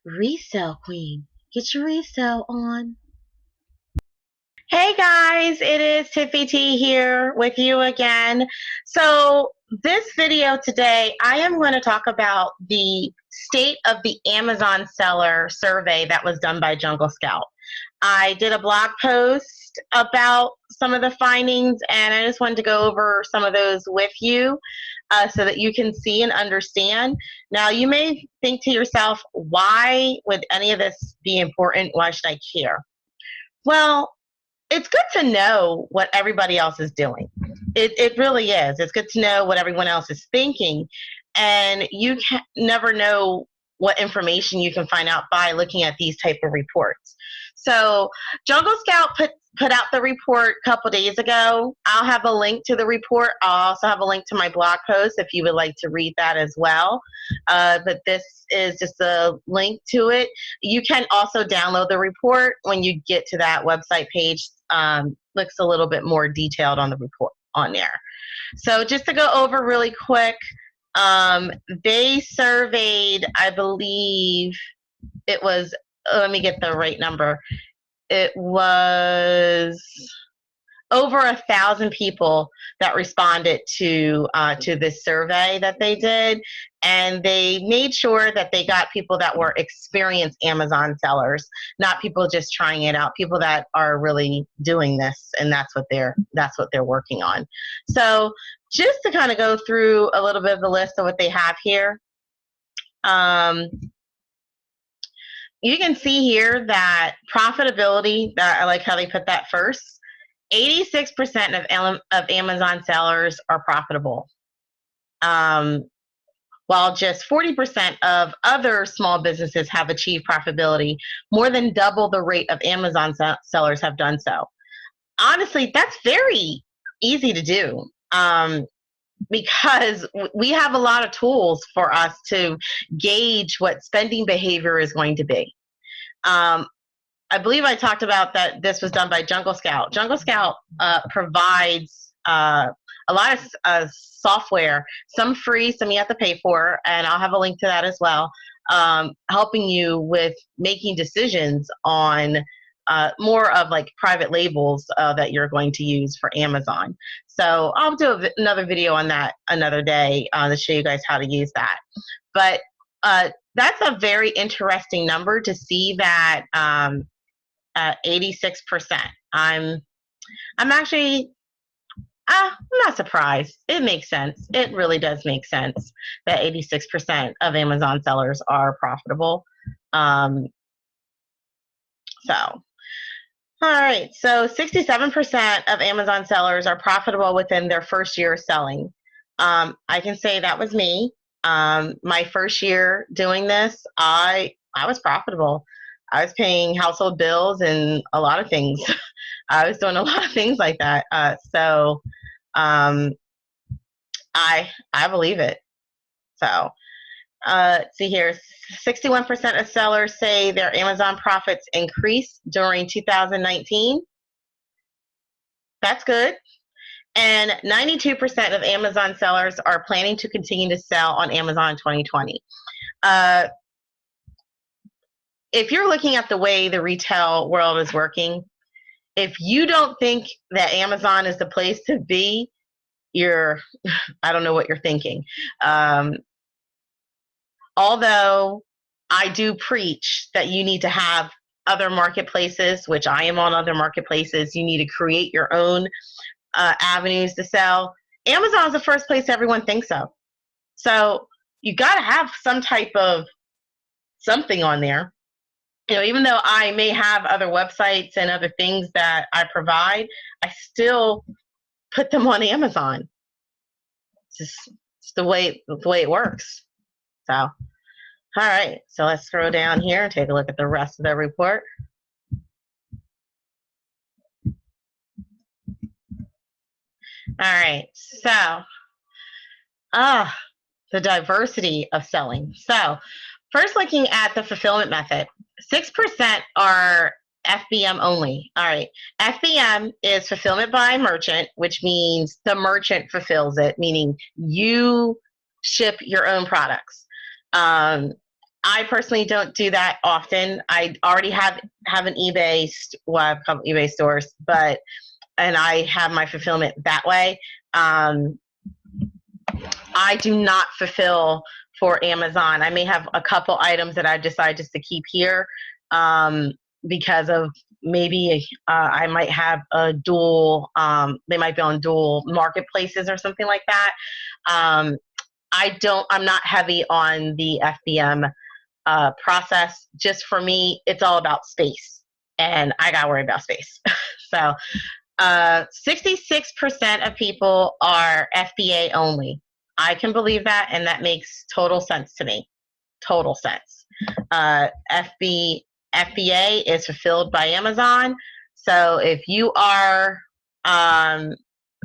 Resell Queen. Get your resell on. Hey guys, it is Tiffy T here with you again. So this video today, I am going to talk about the state of the Amazon seller survey that was done by Jungle Scout. I did a blog post about some of the findings, and I just wanted to go over some of those with you so that you can see and understand. Now, you may think to yourself, why would any of this be important? Why should I care? Well, it's good to know what everybody else is doing. It really is. It's good to know what everyone else is thinking, and you can never know what information you can find out by looking at these type of reports. So Jungle Scout put out the report a couple days ago. I'll have a link to the report. I'll also have a link to my blog post if you would like to read that as well. But this is just a link to it. You can also download the report when you get to that website page. Looks a little bit more detailed on the report on there. So just to go over really quick, they surveyed, I believe it was, let me get the right number. It was over 1,000 people that responded to this survey that they did, and they made sure that they got people that were experienced Amazon sellers, not people just trying it out, people that are really doing this, and that's what they're working on. So just to kind of go through a little bit of the list of what they have here. You can see here that profitability, I like how they put that first. 86% of Amazon sellers are profitable, while just 40% of other small businesses have achieved profitability. More than double the rate of Amazon sellers have done so. Honestly, that's very easy to do. Because we have a lot of tools for us to gauge what spending behavior is going to be. I believe I talked about that this was done by Jungle Scout. Jungle Scout provides a lot of software, some free, some you have to pay for, and I'll have a link to that as well, helping you with making decisions on more of like private labels that you're going to use for Amazon. So I'll do another video on that another day to show you guys how to use that. But that's a very interesting number to see that 86%. I'm actually I'm not surprised. It makes sense. It really does make sense that 86% of Amazon sellers are profitable. All right, so 67% of Amazon sellers are profitable within their first year of selling. I can say that was me. My first year doing this, I was profitable. I was paying household bills and a lot of things. I was doing a lot of things like that. So I believe it. So see here, 61% of sellers say their Amazon profits increased during 2019. That's good. And 92% of Amazon sellers are planning to continue to sell on Amazon in 2020. If you're looking at the way the retail world is working, if you don't think that Amazon is the place to be, I don't know what you're thinking. Although I do preach that you need to have other marketplaces, which I am on other marketplaces, you need to create your own avenues to sell. Amazon is the first place everyone thinks of. So you got to have some type of something on there. You know, even though I may have other websites and other things that I provide, I still put them on Amazon. It's the way it works. So, all right, so let's scroll down here and take a look at the rest of the report. All right, so, the diversity of selling. So, first looking at the fulfillment method, 6% are FBM only. All right, FBM is fulfillment by merchant, which means the merchant fulfills it, meaning you ship your own products. I personally don't do that often. I already have an eBay, well, I have a couple eBay stores, and I have my fulfillment that way. I do not fulfill for Amazon. I may have a couple items that I decide just to keep here because of maybe I might have a dual, they might be on dual marketplaces or something like that. I'm not heavy on the FBM process. Just for me, it's all about space, and I gotta worry about space. So 66% of people are FBA only. I can believe that, and that makes total sense to me. Total sense. FBA is fulfilled by Amazon. So if you are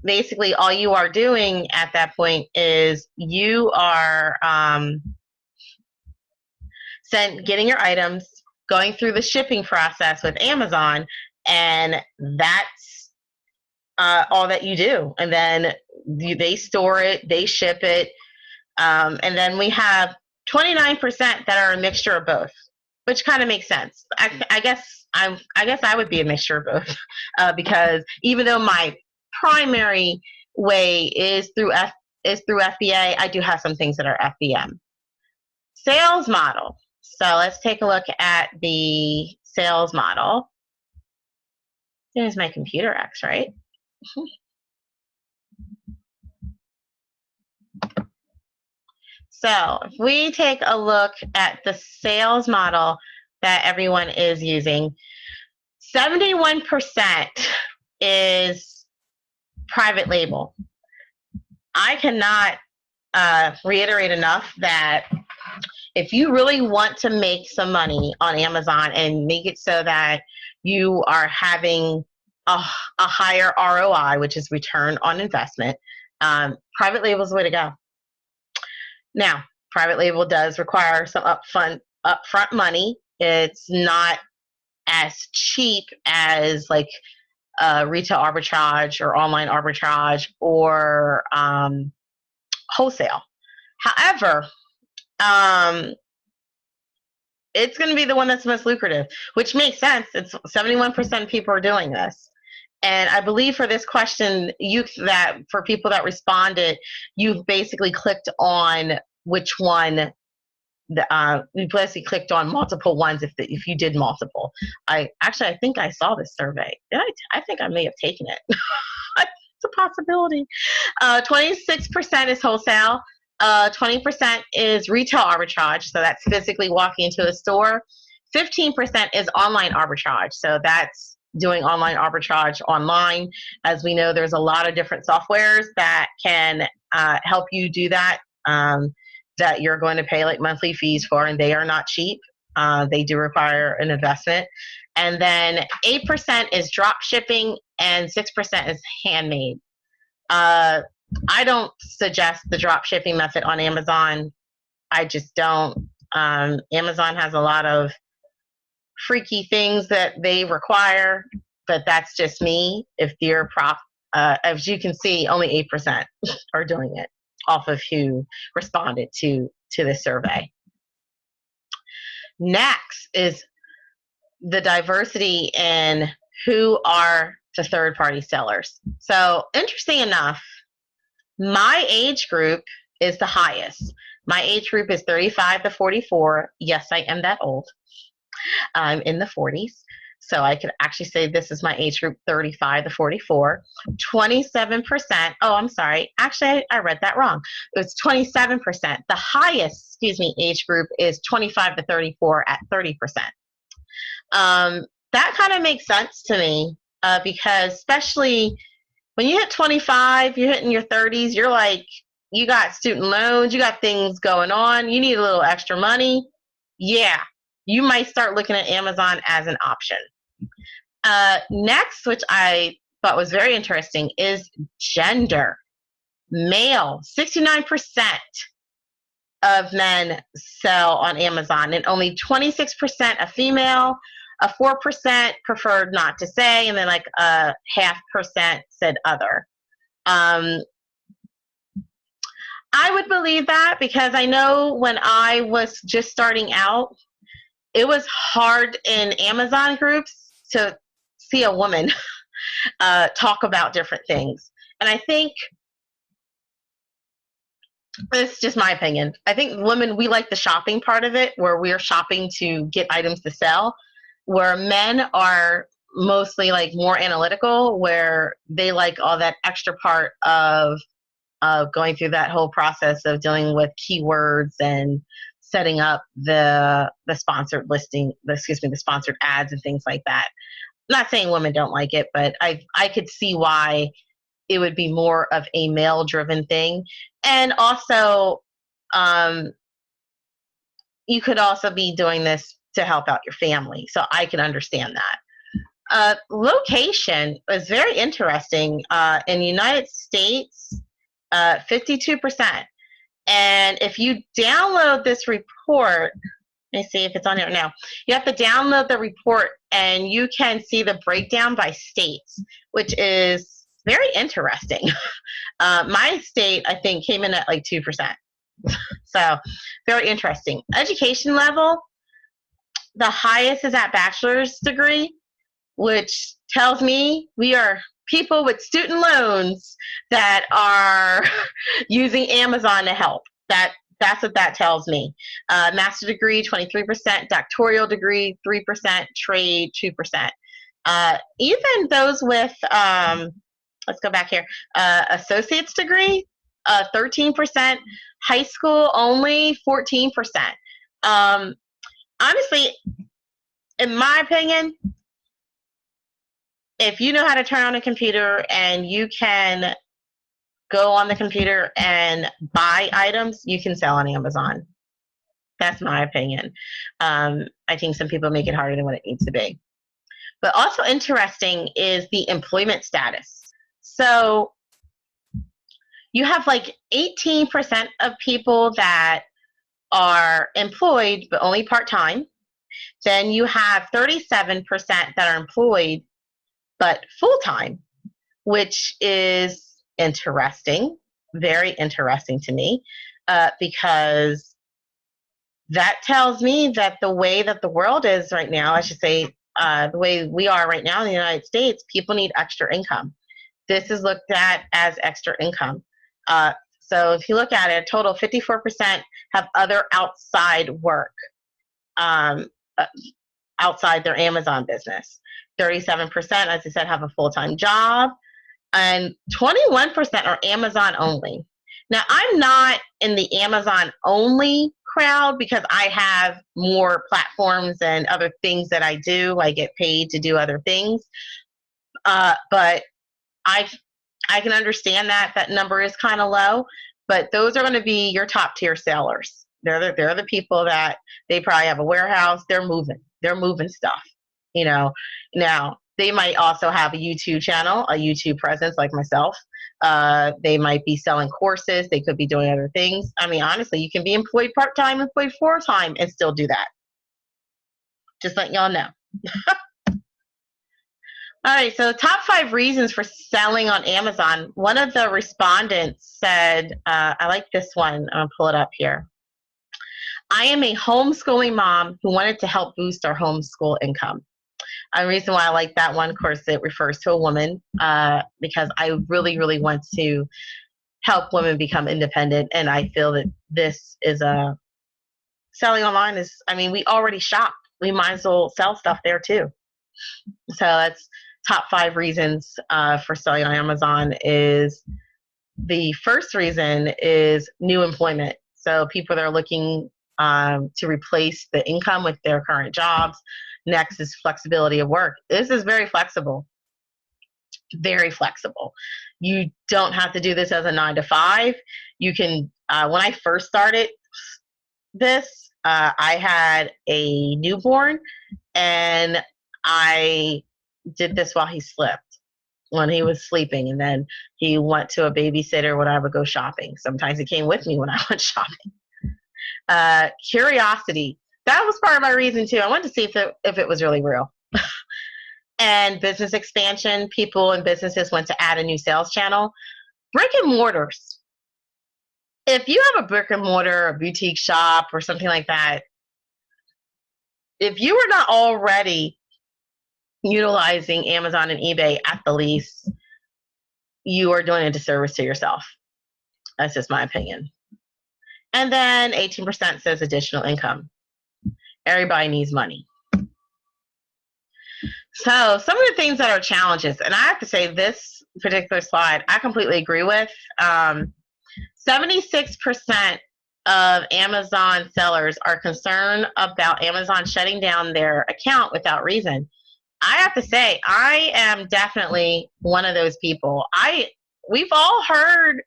basically all you are doing at that point is you are getting your items, going through the shipping process with Amazon, and that's all that you do. And then they store it, they ship it, and then we have 29% that are a mixture of both, which kind of makes sense. I guess I would be a mixture of both because even though my primary way is through FBA, I do have some things that are FBM. Sales model. So let's take a look at the sales model. There's my computer X, right? So if we take a look at the sales model that everyone is using, 71% is private label. I cannot reiterate enough that if you really want to make some money on Amazon and make it so that you are having a higher ROI, which is return on investment, private label is the way to go. Now, private label does require some upfront money. It's not as cheap as like retail arbitrage or online arbitrage or wholesale. However, it's going to be the one that's most lucrative, which makes sense. It's 71% of people are doing this. And I believe for this question, for people that responded, you've basically clicked on which one. You basically clicked on multiple ones if you did multiple. I think I saw this survey. I think I may have taken it. It's a possibility. 26% is wholesale. 20% is retail arbitrage. So that's physically walking into a store. 15% is online arbitrage. So that's doing online arbitrage online. As we know, there's a lot of different softwares that can help you do that, that you're going to pay like monthly fees for, and they are not cheap. They do require an investment. And then 8% is drop shipping and 6% is handmade. I don't suggest the drop shipping method on Amazon. I just don't. Amazon has a lot of freaky things that they require, but that's just me. If you're as you can see, only 8% are doing it off of who responded to this survey. Next is the diversity in who are the third-party sellers. So interesting enough, my age group is the highest. My age group is 35 to 44. Yes, I am that old. I'm in the 40s. So I could actually say this is my age group, 35 to 44. 27%. Oh, I'm sorry. Actually, I read that wrong. It was 27%. The highest, age group is 25 to 34 at 30%. That kind of makes sense to me because especially when you hit 25, you're hitting your 30s, you're like, you got student loans, you got things going on, you need a little extra money. Yeah, you might start looking at Amazon as an option. Next, which I thought was very interesting, is gender. Male, 69% of men sell on Amazon, and only 26% are female. A 4% preferred not to say, and then like a 0.5% said other. I I would believe that because I know when I was just starting out, it was hard in Amazon groups to see a woman talk about different things. And I think it's just my opinion. I think women, we like the shopping part of it, where we're shopping to get items to sell, where men are mostly like more analytical, where they like all that extra part of going through that whole process of dealing with keywords and setting up the sponsored listing, the sponsored ads and things like that. I'm not saying women don't like it, but I could see why it would be more of a male driven thing. And also, you could also be doing this to help out your family. So I can understand that. Location is very interesting. In the United States, 52%. And if you download this report, let me see if it's on here now. You have to download the report and you can see the breakdown by states, which is very interesting. My state, I think, came in at like 2%. So very interesting. Education level, the highest is at bachelor's degree, which tells me we are people with student loans that are using Amazon to help. That's what that tells me. Master degree, 23%, doctoral degree, 3%, trade, 2%. Even those with, let's go back here, associate's degree, 13%, high school only 14%. Honestly, in my opinion, if you know how to turn on a computer and you can go on the computer and buy items, you can sell on Amazon. That's my opinion. I think some people make it harder than what it needs to be. But also interesting is the employment status. So you have like 18% of people that are employed, but only part-time. Then you have 37% that are employed, but full-time, which is interesting, very interesting to me, because that tells me that the way that the world is right now, I should say, the way we are right now in the United States, people need extra income. This is looked at as extra income. So if you look at it, a total 54% have other outside work, outside their Amazon business. 37%, as I said, have a full-time job, and 21% are Amazon only. Now, I'm not in the Amazon only crowd because I have more platforms and other things that I do. I get paid to do other things. But I can understand that number is kind of low, but those are going to be your top tier sellers. They're the people that they probably have a warehouse. They're moving stuff, you know. Now, they might also have a YouTube channel, a YouTube presence like myself. They might be selling courses. They could be doing other things. I mean, honestly, you can be employed part-time, employed full-time, and still do that. Just letting y'all know. All right, so top 5 reasons for selling on Amazon. One of the respondents said, I like this one. I'm going to pull it up here. I am a homeschooling mom who wanted to help boost our homeschool income. The reason why I like that one, of course, it refers to a woman, because I really, really want to help women become independent. And I feel that this is selling online is, I mean, we already shop. We might as well sell stuff there too. So that's top 5 reasons for selling on Amazon. Is the first reason is new employment. So people that are looking to replace the income with their current jobs. Next is flexibility of work. This is very flexible. Very flexible. You don't have to do this as a 9 to 5. You can, when I first started this, I had a newborn and I did this while he slept, when he was sleeping, and then he went to a babysitter when I would go shopping. Sometimes he came with me when I went shopping. Curiosity. That was part of my reason too. I wanted to see if it was really real. And business expansion. People and businesses want to add a new sales channel. Brick and mortars. if you have a brick and mortar, a boutique shop, or something like that, if you are not already utilizing Amazon and eBay at the least, you are doing a disservice to yourself. That's just my opinion. And then 18% says additional income. Everybody needs money. So some of the things that are challenges, and I have to say this particular slide, I completely agree with. 76% of Amazon sellers are concerned about Amazon shutting down their account without reason. I have to say, I am definitely one of those people. We've all heard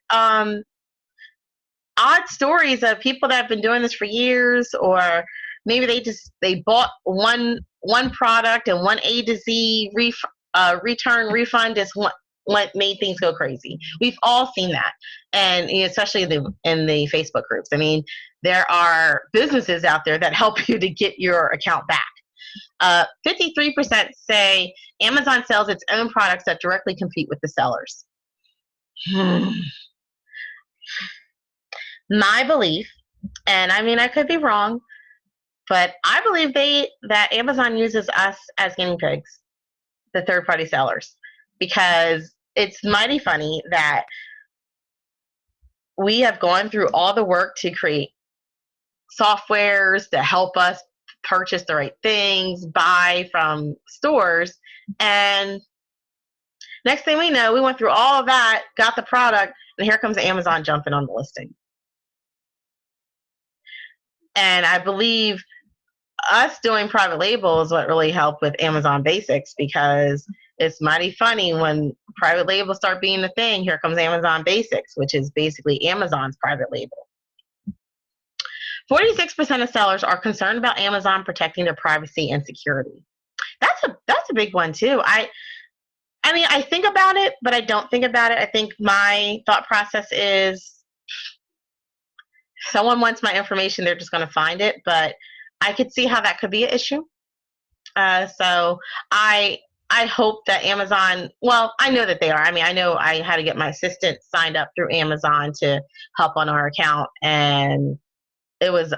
odd stories of people that have been doing this for years, or maybe they bought one product and one A to Z return refund is what made things go crazy. We've all seen that, and especially in the Facebook groups. I mean, there are businesses out there that help you to get your account back. 53% say Amazon sells its own products that directly compete with the sellers. My belief, and I mean I could be wrong, but I believe that Amazon uses us as guinea pigs, the third-party sellers, because it's mighty funny that we have gone through all the work to create softwares to help us purchase the right things, buy from stores, and next thing we know, we went through all of that, got the product, and here comes Amazon jumping on the listing. And I believe us doing private label is what really helped with Amazon Basics, because it's mighty funny when private labels start being the thing. Here comes Amazon Basics, which is basically Amazon's private label. 46% of sellers are concerned about Amazon protecting their privacy and security. That's a big one too. I mean, I think about it, but I don't think about it. I think my thought process is, someone wants my information, they're just going to find it, but I could see how that could be an issue. So I hope that Amazon, well, I know that they are. I mean, I know I had to get my assistant signed up through Amazon to help on our account, and it was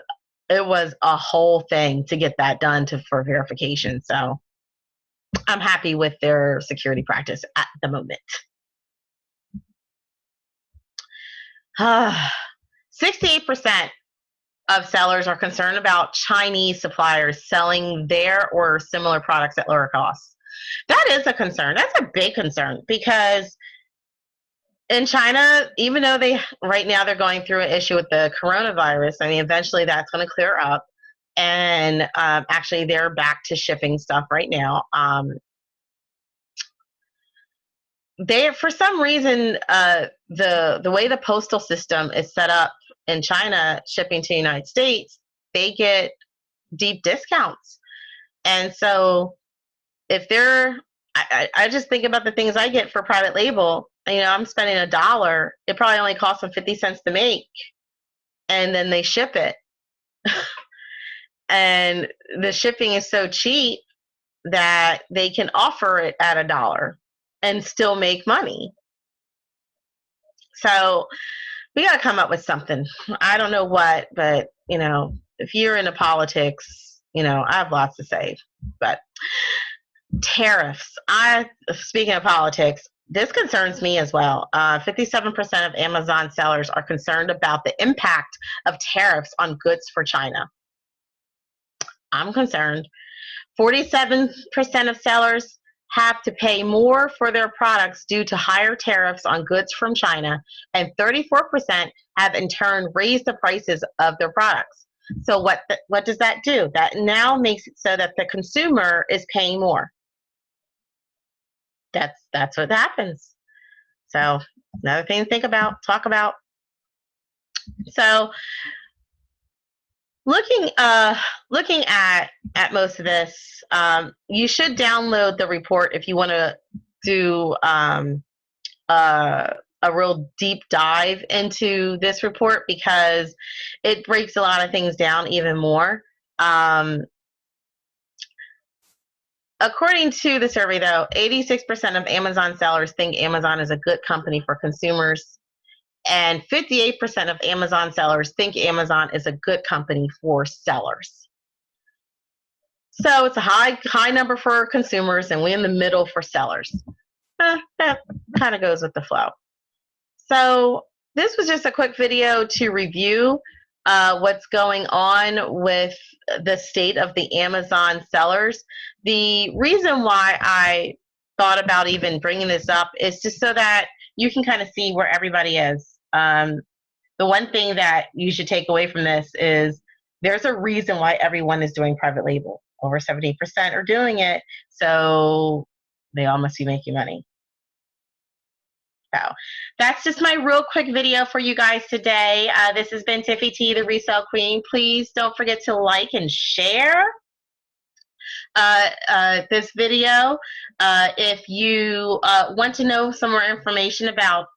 a whole thing to get that done for verification. So I'm happy with their security practice at the moment. 68% of sellers are concerned about Chinese suppliers selling their or similar products at lower costs. That is a concern. That's a big concern, because in China, even though right now they're going through an issue with the coronavirus, I mean, eventually that's going to clear up. And actually, they're back to shipping stuff right now. For some reason, the way the postal system is set up in China, shipping to the United States, they get deep discounts. And so if I just think about the things I get for private label. I'm spending $1. It probably only costs them 50 cents to make, and then they ship it. And the shipping is so cheap that they can offer it at $1 and still make money. So we got to come up with something. I don't know what, but if you're into politics, I have lots to say. But tariffs. Speaking of politics, this concerns me as well. 57% of Amazon sellers are concerned about the impact of tariffs on goods for China. I'm concerned. 47% of sellers have to pay more for their products due to higher tariffs on goods from China, and 34% have in turn raised the prices of their products. So what does that do? That now makes it so that the consumer is paying more. That's what happens. So another thing to think about, talk about. So looking at most of this, you should download the report if you want to do a real deep dive into this report, because it breaks a lot of things down even more. According to the survey, though, 86% of Amazon sellers think Amazon is a good company for consumers. And 58% of Amazon sellers think Amazon is a good company for sellers. So it's a high number for consumers, and we're in the middle for sellers. That kind of goes with the flow. So this was just a quick video to review what's going on with the state of the Amazon sellers. The reason why I thought about even bringing this up is just so that you can kind of see where everybody is. The one thing that you should take away from this is there's a reason why everyone is doing private label. Over 70% are doing it, so they all must be making money. So that's just my real quick video for you guys today. This has been Tiffy T, the Resell Queen. Please don't forget to like and share this video. If you want to know some more information about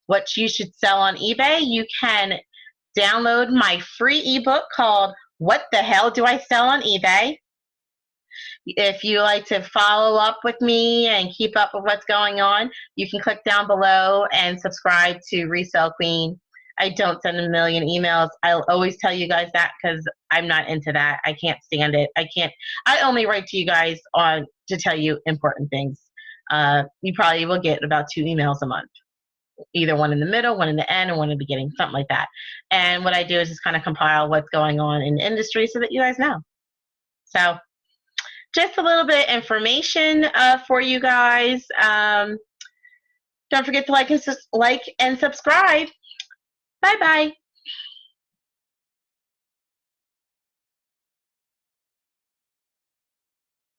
what you should sell on eBay, you can download my free ebook called What the Hell Do I Sell on eBay? If you like to follow up with me and keep up with what's going on, you can click down below and subscribe to Resell Queen. I don't send a million emails. I'll always tell you guys that because I'm not into that. I can't stand it. I only write to you guys to tell you important things. You probably will get about 2 emails a month. Either one in the middle, one in the end, or one in the beginning, something like that. And what I do is just kind of compile what's going on in the industry so that you guys know. So just a little bit of information for you guys. Don't forget to like and subscribe. Bye-bye.